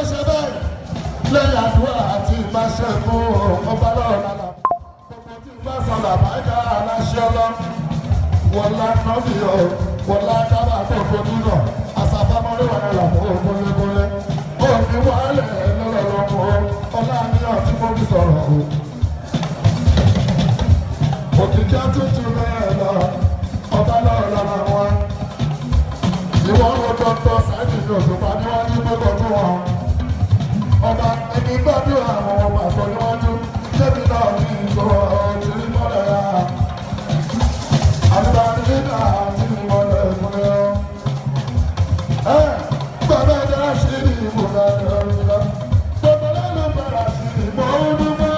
ṣe bẹ́ẹ̀ lẹ́yìn àdúrà àti ìbáṣẹ fún ọba lọ́rọ̀ lálá gbogbo tí ìgbà sàn làbájá aláṣẹ ọlọ́ wọlá nọ́bì ọ wọlá dábàá tó fojú náà àṣàfàmọ́lé wà ní àlàmọ́ ògbólégólé òní wàhálẹ̀ lọ́lọ́lọ́mọ́ ọlá níyàn tí mo fi sọ̀rọ̀ o. òkìkí tuntun bẹ́ẹ̀ lọ ọba lọ́rọ̀ lára wọn ìwọ́n ló dọ́tọ̀ sáìdì ní òṣùpá níwájú gbogbo tó wọn ọba ẹni gbàdúrà àwọn ọmọ àṣọ níwájú débi náà ní ìṣòro òtún mọ́lẹ̀ yá àbúrò nígbà tí mo lè múlẹ̀ ọ́ gbọ́dọ̀ ẹ̀jẹ̀ sí ní ìbùdó ẹ̀rọ gbogbo lẹ́nu bẹ̀rẹ̀ sí ìbò ọdún mọ́.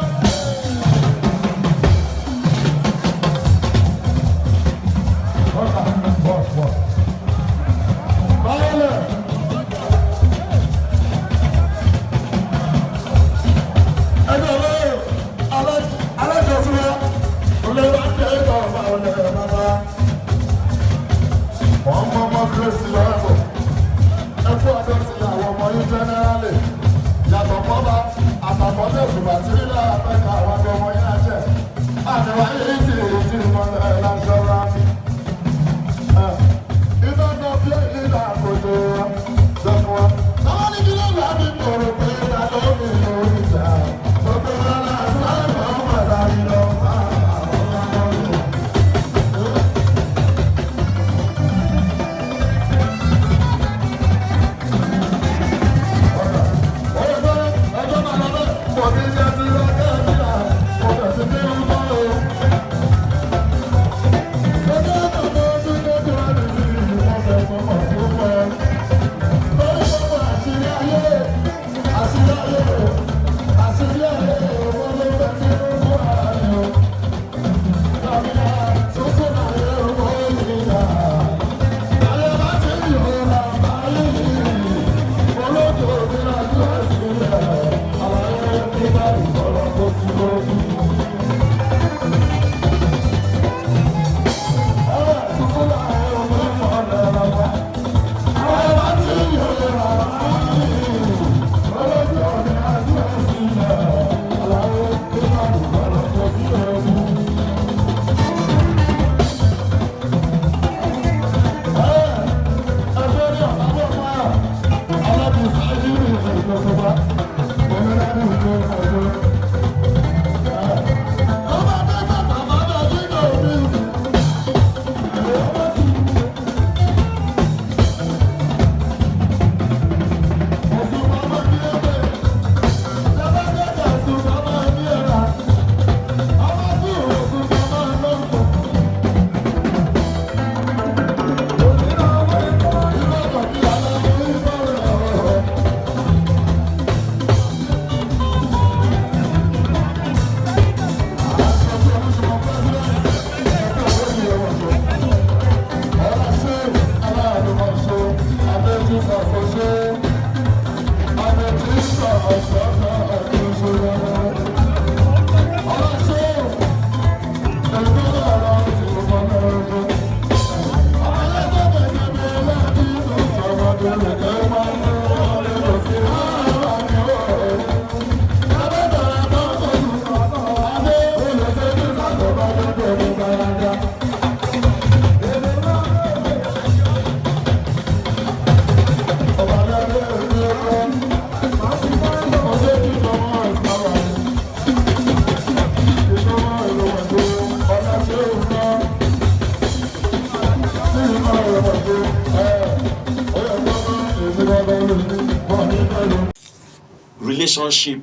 Relationship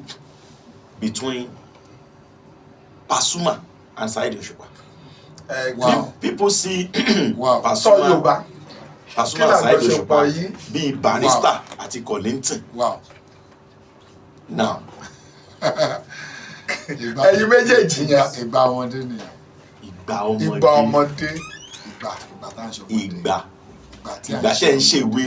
between Pasuma and Saheed Osupa. Wow. People see Wow. Pasuma and Saheed Osupa bíi Barrister àti Kollington. Wow. Now, ẹ̀yin méjèèjì yẹn ìgbà ọmọdé nìyẹn. ìgbà ọmọdé. ìgbà ọmọdé. Ìgbà tá à ń ṣe ọmọdé. Ìgbà tẹ́ ń ṣe ìwé.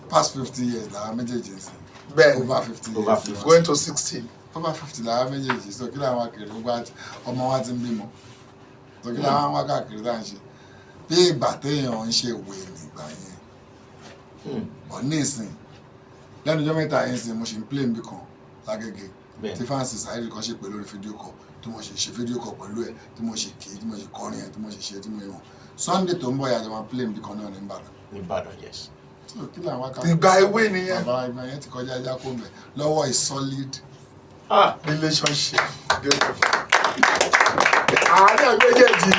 Past 50 years làwọn méjèèjì sí. Bẹ́ẹ̀ni. Over 50 years. Over 50. Going to 60. Over 50 làwọn méjèèjì so kí làwọn akèrè gbogbo ọmọ wa ti ń bímọ. So kí làwọn wá káàkiri tá à ń ṣe. Bí ìgbà téèyàn ń ṣe ìwé nígbà yẹn. Ọ̀ ní ìsìn lẹ́nu ọjọ́ mẹ́ta yẹn sì mo ṣe ń play nbí kan lágége Bẹ́ẹ̀. tí fáǹsì Saheed kan ṣe pé lórí fídíò kan tí mo ṣe fídíò kan pẹ̀lú ẹ̀ tí mo ṣe kì í tí mo ṣe kọrin ẹ̀ tí mo ṣe ṣe tí mo yẹ wọn Sunday tó ń bọ̀ yàtọ̀ máa play nbí kan náà ní Ìbàdàn. Ní Ìbàdàn, yes. Kí làwọn wákàtí ìgbà ewé nìyẹn. bàbá ìgbà yẹn ti kọjá ajá kó mẹ́ lọ́wọ́ is solid. Relationship. Àárẹ̀ méjèèjì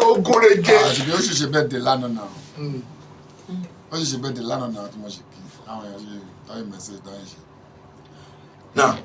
ó gúnrégé. àti bí ó ṣe bẹ́ẹ̀ dé lánàá náà ó ṣe bẹ́ẹ̀ dé lánàá náà tí mo ṣe kí àwọn èèyàn ṣe tọ́yìn mẹ́sẹ̀ tọ́yìn ṣe. Now,